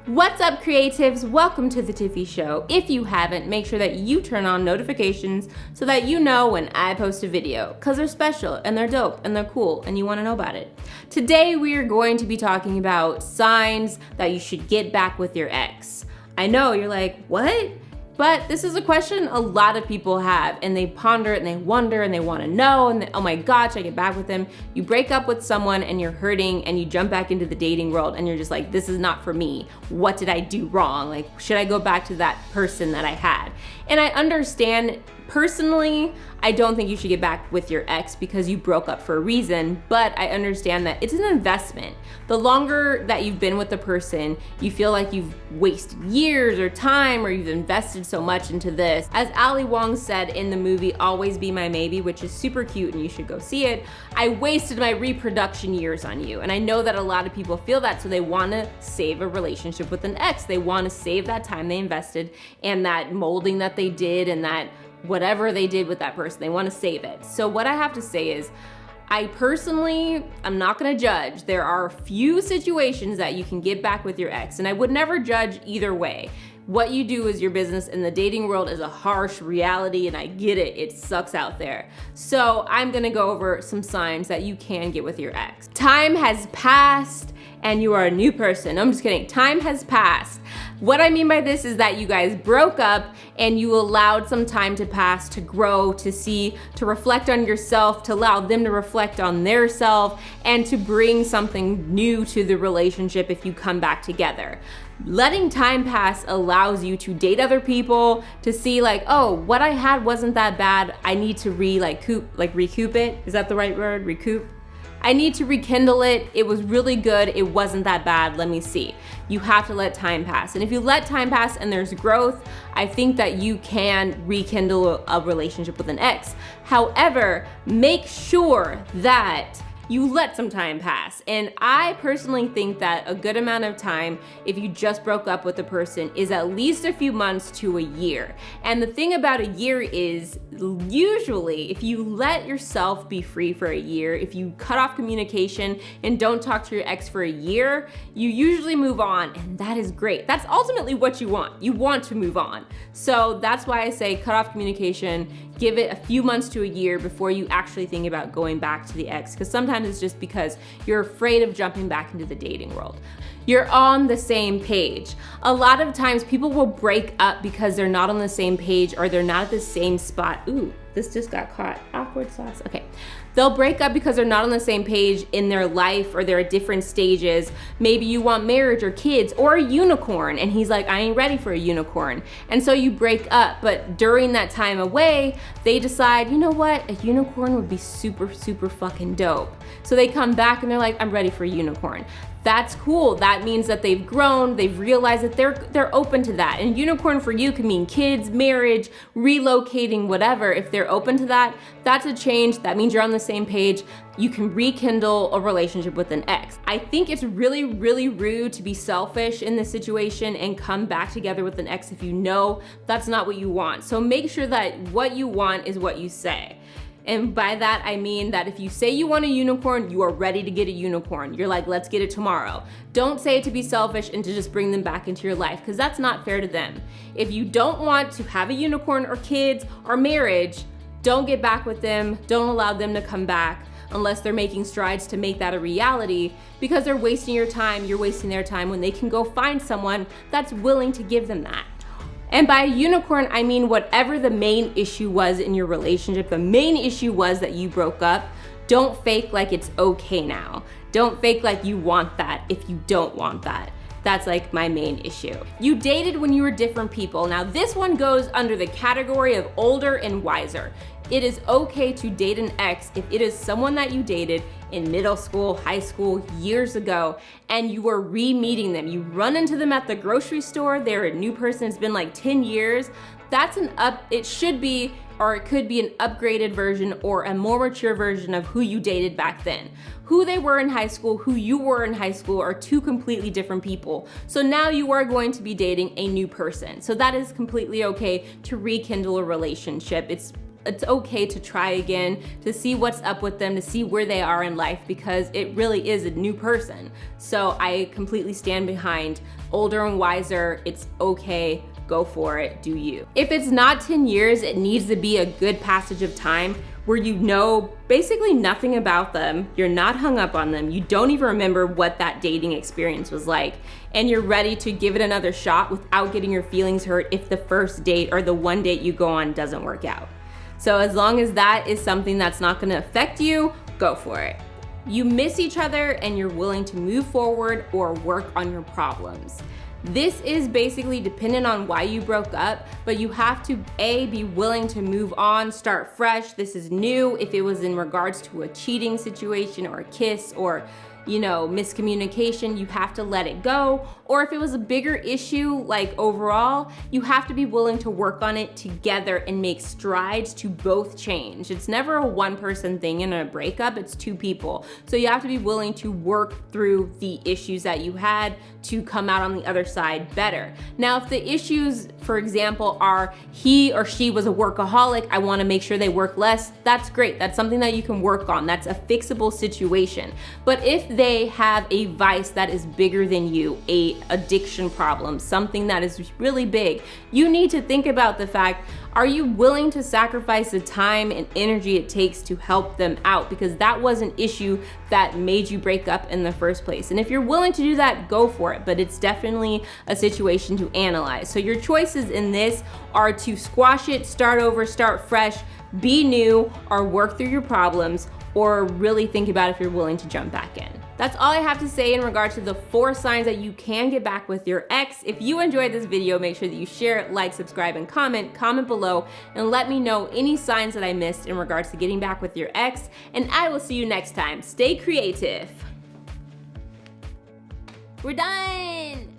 What's up, creatives? Welcome to the Tiffy Show. If you haven't, make sure that you turn on notifications so that you know when I post a video, because they're special and they're dope and they're cool and you want to know about it. Today we are going to be talking about signs that you should get back with your ex. I know you're like, what? But this is a question a lot of people have, and they ponder it and they wonder and they want to know, and oh my God, should I get back with them? You break up with someone and you're hurting and you jump back into the dating world and you're just like, this is not for me. What did I do wrong? Like, should I go back to that person that I had? And I understand, personally, I don't think you should get back with your ex because you broke up for a reason, but I understand that it's an investment. The longer that you've been with the person, you feel like you've wasted years or time, or you've invested so much into this. As Ali Wong said in the movie Always Be My Maybe, which is super cute and you should go see it, I wasted my reproduction years on you. And I know that a lot of people feel that, so they want to save a relationship with an ex. They want to save that time they invested and that molding that they did and that whatever they did with that person, they want to save it. So what I have to say is, I personally, I'm not gonna judge. There are a few situations that you can get back with your ex, and I would never judge either way. What you do is your business, and the dating world is a harsh reality, and I get it, it sucks out there. So I'm gonna go over some signs that you can get with your ex. Time has passed and you are a new person. No, I'm just kidding, time has passed. What I mean by this is that you guys broke up and you allowed some time to pass, to grow, to see, to reflect on yourself, to allow them to reflect on their self, and to bring something new to the relationship if you come back together. Letting time pass allows you to date other people, to see like, oh, what I had wasn't that bad. I need to recoup it. Is that the right word? Recoup? I need to rekindle it. It was really good. It wasn't that bad. Let me see. You have to let time pass. And if you let time pass and there's growth, I think that you can rekindle a relationship with an ex. However, make sure that you let some time pass. And I personally think that a good amount of time, if you just broke up with a person, is at least a few months to a year. And the thing about a year is, usually, if you let yourself be free for a year, if you cut off communication and don't talk to your ex for a year, you usually move on, and that is great. That's ultimately what you want. You want to move on. So that's why I say cut off communication, give it a few months to a year before you actually think about going back to the ex, because sometimes it's just because you're afraid of jumping back into the dating world. You're on the same page. A lot of times people will break up because they're not on the same page or they're not at the same spot. Ooh, this just got caught. Awkward sauce. Okay. They'll break up because they're not on the same page in their life, or they're at different stages. Maybe you want marriage or kids or a unicorn, and he's like, I ain't ready for a unicorn. And so you break up, but during that time away, they decide, you know what? A unicorn would be super, super fucking dope. So they come back and they're like, I'm ready for a unicorn. That's cool. That means that they've grown, they've realized that they're open to that. And unicorn for you can mean kids, marriage, relocating, whatever. If they're open to that, that's a change. That means you're on the same page. You can rekindle a relationship with an ex. I think it's really, really rude to be selfish in this situation and come back together with an ex if you know that's not what you want. So make sure that what you want is what you say. And by that, I mean that if you say you want a unicorn, you are ready to get a unicorn. You're like, let's get it tomorrow. Don't say it to be selfish and to just bring them back into your life, because that's not fair to them. If you don't want to have a unicorn or kids or marriage, don't get back with them. Don't allow them to come back unless they're making strides to make that a reality, because they're wasting your time. You're wasting their time when they can go find someone that's willing to give them that. And by unicorn, I mean whatever the main issue was in your relationship, the main issue was that you broke up, don't fake like it's okay now. Don't fake like you want that if you don't want that. That's like my main issue. You dated when you were different people. Now this one goes under the category of older and wiser. It is okay to date an ex if it is someone that you dated in middle school, high school, years ago, and you are re-meeting them. You run into them at the grocery store, they're a new person, it's been like 10 years. That's it should be, or it could be an upgraded version or a more mature version of who you dated back then. Who they were in high school, who you were in high school are two completely different people. So now you are going to be dating a new person. So that is completely okay to rekindle a relationship. It's it's okay to try again, to see what's up with them, to see where they are in life, because it really is a new person. So I completely stand behind older and wiser. It's okay, go for it, do you. If it's not 10 years, it needs to be a good passage of time where you know basically nothing about them, you're not hung up on them, you don't even remember what that dating experience was like, and you're ready to give it another shot without getting your feelings hurt if the first date or the one date you go on doesn't work out. So as long as that is something that's not gonna affect you, go for it. You miss each other and you're willing to move forward or work on your problems. This is basically dependent on why you broke up, but you have to be willing to move on, start fresh. This is new. If it was in regards to a cheating situation or a kiss or miscommunication, you have to let it go. Or if it was a bigger issue, like overall, you have to be willing to work on it together and make strides to both change. It's never a one-person thing in a breakup, it's two people. So you have to be willing to work through the issues that you had to come out on the other side better. Now, if the issues, for example, are he or she was a workaholic, I wanna make sure they work less, that's great. That's something that you can work on. That's a fixable situation. But if they have a vice that is bigger than you, a addiction problem, something that is really big, you need to think about the fact, are you willing to sacrifice the time and energy it takes to help them out? Because that was an issue that made you break up in the first place. And if you're willing to do that, go for it. But it's definitely a situation to analyze. So your choices in this are to squash it, start over, start fresh, be new, or work through your problems, or really think about if you're willing to jump back in. That's all I have to say in regard to the 4 signs that you can get back with your ex. If you enjoyed this video, make sure that you share it, like, subscribe, and comment below, and let me know any signs that I missed in regards to getting back with your ex, and I will see you next time. Stay creative. We're done.